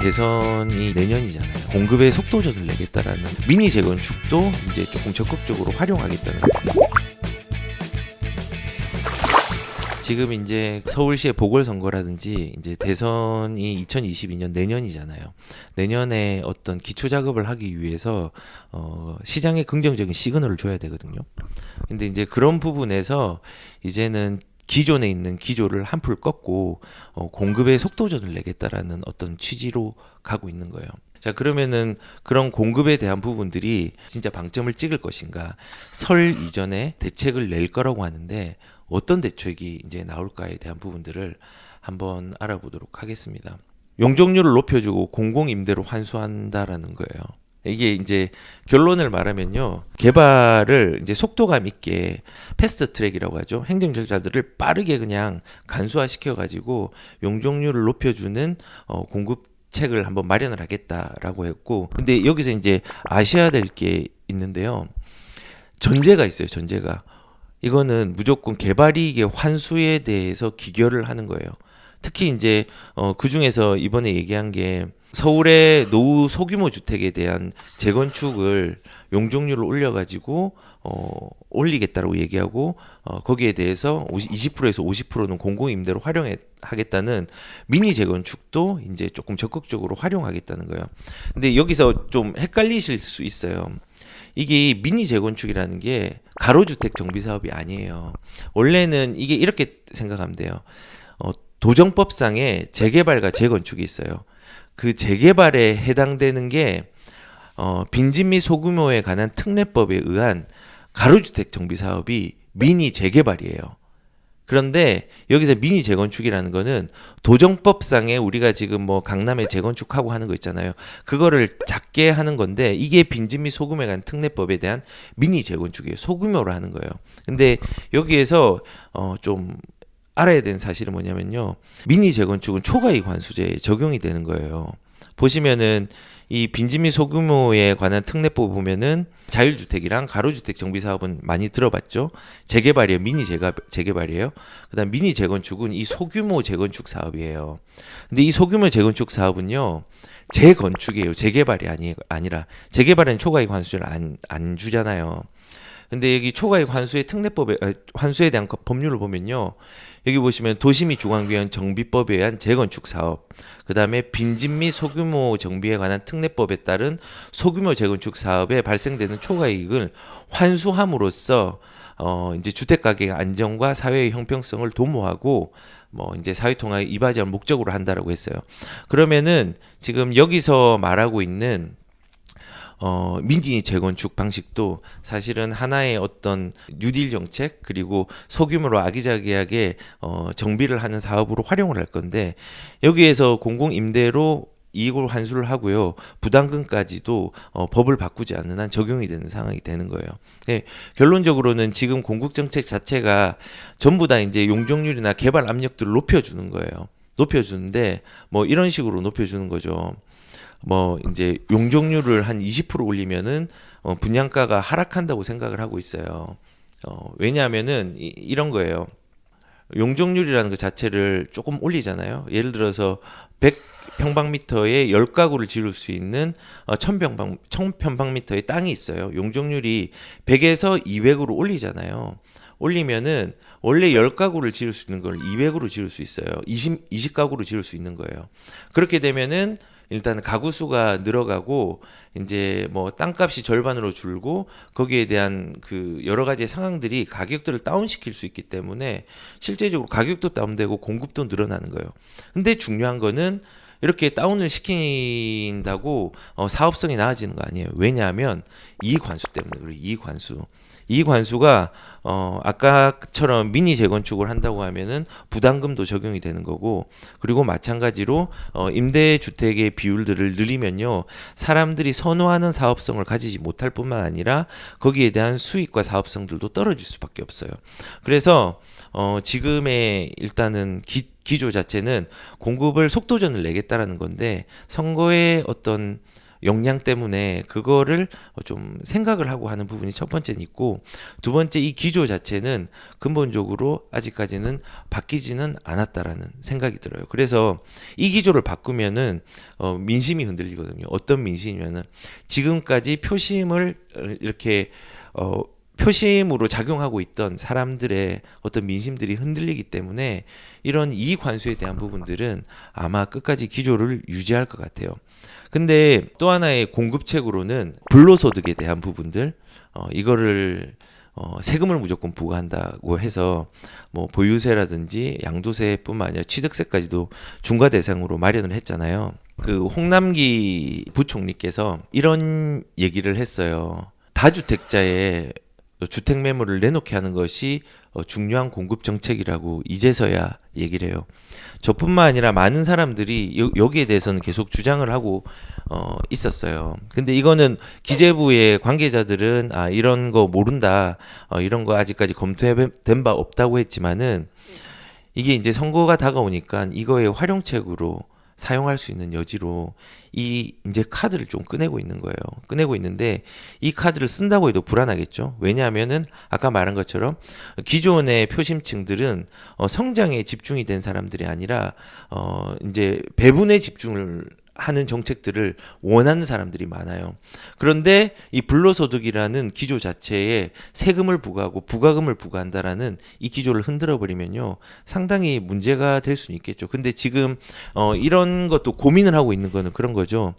대선이 내년이잖아요. 공급의 속도전을 내겠다라는 미니 재건축도 이제 조금 적극적으로 활용하겠다는 거예요. 지금 이제 서울시의 보궐선거라든지 이제 대선이 2022년 내년이잖아요. 내년에 어떤 기초 작업을 하기 위해서 시장에 긍정적인 시그널을 줘야 되거든요. 근데 이제 그런 부분에서 이제는 기존에 있는 기조를 한풀 꺾고 공급의 속도전을 내겠다라는 어떤 취지로 가고 있는 거예요. 자, 그러면은 그런 공급에 대한 부분들이 진짜 방점을 찍을 것인가? 설 이전에 대책을 낼 거라고 하는데 어떤 대책이 이제 나올까에 대한 부분들을 한번 알아보도록 하겠습니다. 용적률을 높여주고 공공임대로 환수한다라는 거예요. 이게 이제 결론을 말하면요, 개발을 이제 속도감 있게 패스트 트랙이라고 하죠. 행정 절차들을 빠르게 그냥 간소화 시켜가지고 용적률을 높여주는 공급책을 한번 마련을 하겠다라고 했고, 근데 여기서 이제 아셔야 될 게 있는데요. 전제가 있어요. 전제가. 이거는 무조건 개발이익의 환수에 대해서 기결을 하는 거예요. 특히 이제 그 중에서 이번에 얘기한 게 서울의 노후 소규모 주택에 대한 재건축을 용적률을 올려가지고 올리겠다라고 얘기하고 거기에 대해서 20%에서 50%는 공공임대로 활용하겠다는 미니 재건축도 이제 조금 적극적으로 활용하겠다는 거예요. 근데 여기서 좀 헷갈리실 수 있어요. 이게 미니 재건축이라는 게 가로주택 정비 사업이 아니에요. 원래는 이게 이렇게 생각하면 돼요. 도정법상에 재개발과 재건축이 있어요. 그 재개발에 해당되는 게 빈집 및 소규모에 관한 특례법에 의한 가로주택 정비 사업이 미니 재개발이에요. 그런데 여기서 미니 재건축이라는 거는 도정법상에 우리가 지금 뭐 강남에 재건축하고 하는 거 있잖아요. 그거를 작게 하는 건데 이게 빈집 및 소규모에 관한 특례법에 대한 미니 재건축이에요. 소규모로 하는 거예요. 근데 여기에서 좀 알아야 되는 사실은 뭐냐면요. 미니 재건축은 초과이익 환수제에 적용이 되는 거예요. 보시면은 이 빈집 및 소규모에 관한 특례법 보면은 자율주택이랑 가로주택 정비 사업은 많이 들어봤죠. 재개발이에요. 미니 재개발이에요. 그다음 미니 재건축은 이 소규모 재건축 사업이에요. 근데 이 소규모 재건축 사업은요. 재건축이에요. 재개발이 아니라 재개발은 초과이익 환수를 안 주잖아요. 근데 여기 초과이익 환수의 특례법에 환수에 대한 법률을 보면요. 여기 보시면 도시 및 주거환경 정비법에 의한 재건축 사업, 그다음에 빈집 및 소규모 정비에 관한 특례법에 따른 소규모 재건축 사업에 발생되는 초과이익을 환수함으로써 이제 주택 가격의 안정과 사회의 형평성을 도모하고 뭐 이제 사회 통합을 이바지한 목적으로 한다라고 했어요. 그러면은 지금 여기서 말하고 있는 미니 재건축 방식도 사실은 하나의 어떤 뉴딜 정책 그리고 소규모로 아기자기하게 정비를 하는 사업으로 활용을 할 건데 여기에서 공공임대로 이익을 환수를 하고요. 부담금까지도 법을 바꾸지 않는 한 적용이 되는 상황이 되는 거예요. 네, 결론적으로는 지금 공급정책 자체가 전부 다 이제 용적률이나 개발 압력들을 높여주는 거예요. 높여주는데 뭐 이런 식으로 높여주는 거죠. 뭐 이제 용적률을 한 20% 올리면은 분양가가 하락한다고 생각을 하고 있어요. 왜냐하면은 이런 거예요. 용적률이라는 것 자체를 조금 올리잖아요. 예를 들어서 100평방미터에 10가구를 지을 수 있는 1000평방미터의 땅이 있어요. 용적률이 100에서 200으로 올리잖아요. 올리면은 원래 10가구를 지을 수 있는 걸 200으로 지을 수 있어요. 20가구로 지을 수 있는 거예요. 그렇게 되면은 일단 가구 수가 늘어가고 이제 뭐 땅값이 절반으로 줄고 거기에 대한 그 여러 가지 상황들이 가격들을 다운시킬 수 있기 때문에 실제적으로 가격도 다운되고 공급도 늘어나는 거예요. 근데 중요한 거는 이렇게 다운을 시킨다고 사업성이 나아지는 거 아니에요. 왜냐하면 이익 환수 때문에 그래요. 이익 환수. 이익 환수가 아까처럼 미니 재건축을 한다고 하면은 부담금도 적용이 되는 거고 그리고 마찬가지로 임대주택의 비율들을 늘리면요 사람들이 선호하는 사업성을 가지지 못할 뿐만 아니라 거기에 대한 수익과 사업성들도 떨어질 수밖에 없어요. 그래서 지금의 일단은 기조 자체는 공급을 속도전을 내겠다라는 건데 선거의 어떤 역량 때문에 그거를 좀 생각을 하고 하는 부분이 첫 번째는 있고, 두 번째 이 기조 자체는 근본적으로 아직까지는 바뀌지는 않았다라는 생각이 들어요. 그래서 이 기조를 바꾸면은 민심이 흔들리거든요. 어떤 민심이면은 지금까지 표심을 이렇게 표심으로 작용하고 있던 사람들의 어떤 민심들이 흔들리기 때문에 이런 이익 환수에 대한 부분들은 아마 끝까지 기조를 유지할 것 같아요. 근데 또 하나의 공급책으로는 불로소득에 대한 부분들, 이거를 세금을 무조건 부과한다고 해서 뭐 보유세라든지 양도세뿐만 아니라 취득세까지도 중과 대상으로 마련을 했잖아요. 그 홍남기 부총리께서 이런 얘기를 했어요. 다주택자의 주택 매물을 내놓게 하는 것이 중요한 공급 정책이라고 이제서야 얘기를 해요. 저뿐만 아니라 많은 사람들이 여기에 대해서는 계속 주장을 하고 있었어요. 근데 이거는 기재부의 관계자들은 이런 거 모른다, 이런 거 아직까지 검토된 바 없다고 했지만은 이게 이제 선거가 다가오니까 이거의 활용책으로 사용할 수 있는 여지로 이 이제 카드를 좀 꺼내고 있는 거예요. 꺼내고 있는데 이 카드를 쓴다고 해도 불안하겠죠. 왜냐하면은 아까 말한 것처럼 기존의 표심층들은 성장에 집중이 된 사람들이 아니라 이제 배분에 집중을 하는 정책들을 원하는 사람들이 많아요. 그런데 이 불로소득이라는 기조 자체에 세금을 부과하고 부가금을 부과한다라는 이 기조를 흔들어 버리면요, 상당히 문제가 될 수는 있겠죠. 근데 지금 이런 것도 고민을 하고 있는 거는 그런 거죠.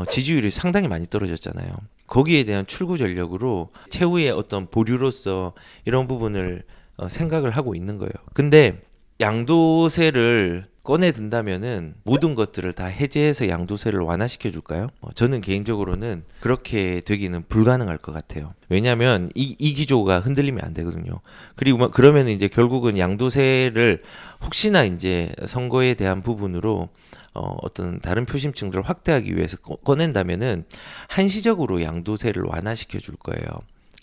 지지율이 상당히 많이 떨어졌잖아요. 거기에 대한 출구 전략으로 최후의 어떤 보류로서 이런 부분을 생각을 하고 있는 거예요. 근데 양도세를 꺼내 든다면은 모든 것들을 다 해제해서 양도세를 완화시켜 줄까요? 저는 개인적으로는 그렇게 되기는 불가능할 것 같아요. 왜냐하면 이 기조가 흔들리면 안 되거든요. 그리고 그러면 이제 결국은 양도세를 혹시나 이제 선거에 대한 부분으로 어떤 다른 표심층들을 확대하기 위해서 꺼낸다면은 한시적으로 양도세를 완화시켜 줄 거예요.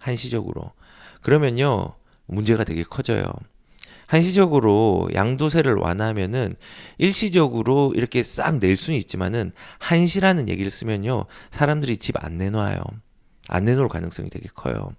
한시적으로. 그러면요, 문제가 되게 커져요. 한시적으로 양도세를 완화하면은 일시적으로 이렇게 싹 낼 수는 있지만은 한시라는 얘기를 쓰면요, 사람들이 집 안 내놔요. 안 내놓을 가능성이 되게 커요.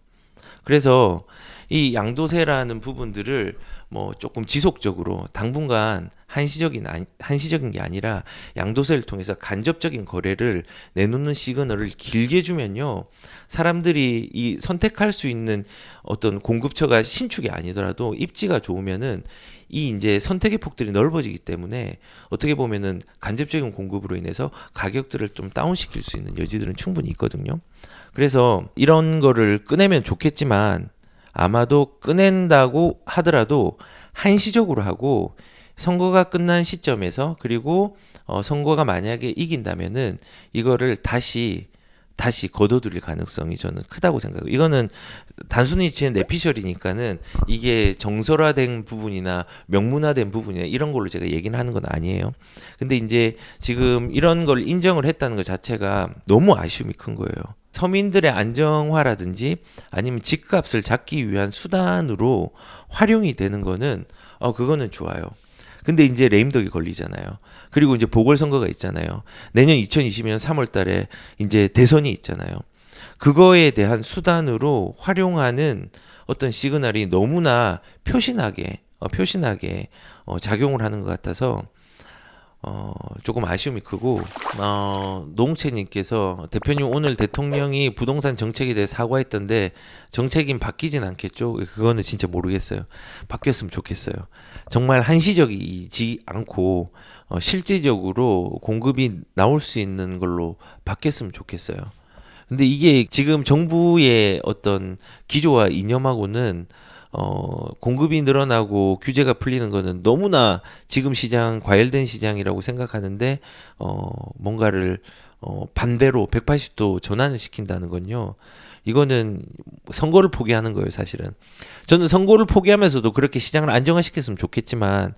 그래서 이 양도세라는 부분들을 뭐 조금 지속적으로 당분간 한시적인 게 아니라 양도세를 통해서 간접적인 거래를 내놓는 시그널을 길게 주면요, 사람들이 이 선택할 수 있는 어떤 공급처가 신축이 아니더라도 입지가 좋으면은 이 이제 선택의 폭들이 넓어지기 때문에 어떻게 보면은 간접적인 공급으로 인해서 가격들을 좀 다운시킬 수 있는 여지들은 충분히 있거든요. 그래서 이런 거를 꺼내면 좋겠지만 아마도 꺼낸다고 하더라도 한시적으로 하고 선거가 끝난 시점에서, 그리고 선거가 만약에 이긴다면은 이거를 다시 거둬들일 가능성이 저는 크다고 생각해요. 이거는 단순히 제 내피셜이니까는 이게 정설화된 부분이나 명문화된 부분이나 이런 걸로 제가 얘기는 하는 건 아니에요. 근데 이제 지금 이런 걸 인정을 했다는 것 자체가 너무 아쉬움이 큰 거예요. 서민들의 안정화라든지 아니면 집값을 잡기 위한 수단으로 활용이 되는 거는 그거는 좋아요. 근데 이제 레임덕이 걸리잖아요. 그리고 이제 보궐선거가 있잖아요. 내년 2020년 3월 달에 이제 대선이 있잖아요. 그거에 대한 수단으로 활용하는 어떤 시그널이 너무나 표신하게 작용을 하는 것 같아서 조금 아쉬움이 크고, 노홍채님께서 대표님 오늘 대통령이 부동산 정책에 대해 사과했던데 정책인 바뀌진 않겠죠? 그거는 진짜 모르겠어요. 바뀌었으면 좋겠어요. 정말 한시적이지 않고 실질적으로 공급이 나올 수 있는 걸로 바뀌었으면 좋겠어요. 근데 이게 지금 정부의 어떤 기조와 이념하고는 공급이 늘어나고 규제가 풀리는 거는 너무나 지금 시장 과열된 시장이라고 생각하는데 뭔가를 반대로 180도 전환을 시킨다는 건요, 이거는 선거를 포기하는 거예요. 사실은 저는 선거를 포기하면서도 그렇게 시장을 안정화시켰으면 좋겠지만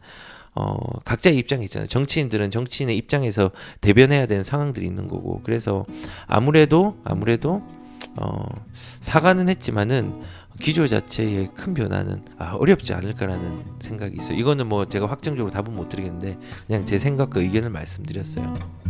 각자의 입장이 있잖아요. 정치인들은 정치인의 입장에서 대변해야 되는 상황들이 있는 거고, 그래서 아무래도 사과는 했지만은 기조 자체의 큰 변화는 어렵지 않을까라는 생각이 있어요. 이거는 뭐 제가 확정적으로 답은 못 드리겠는데 그냥 제 생각과 의견을 말씀드렸어요.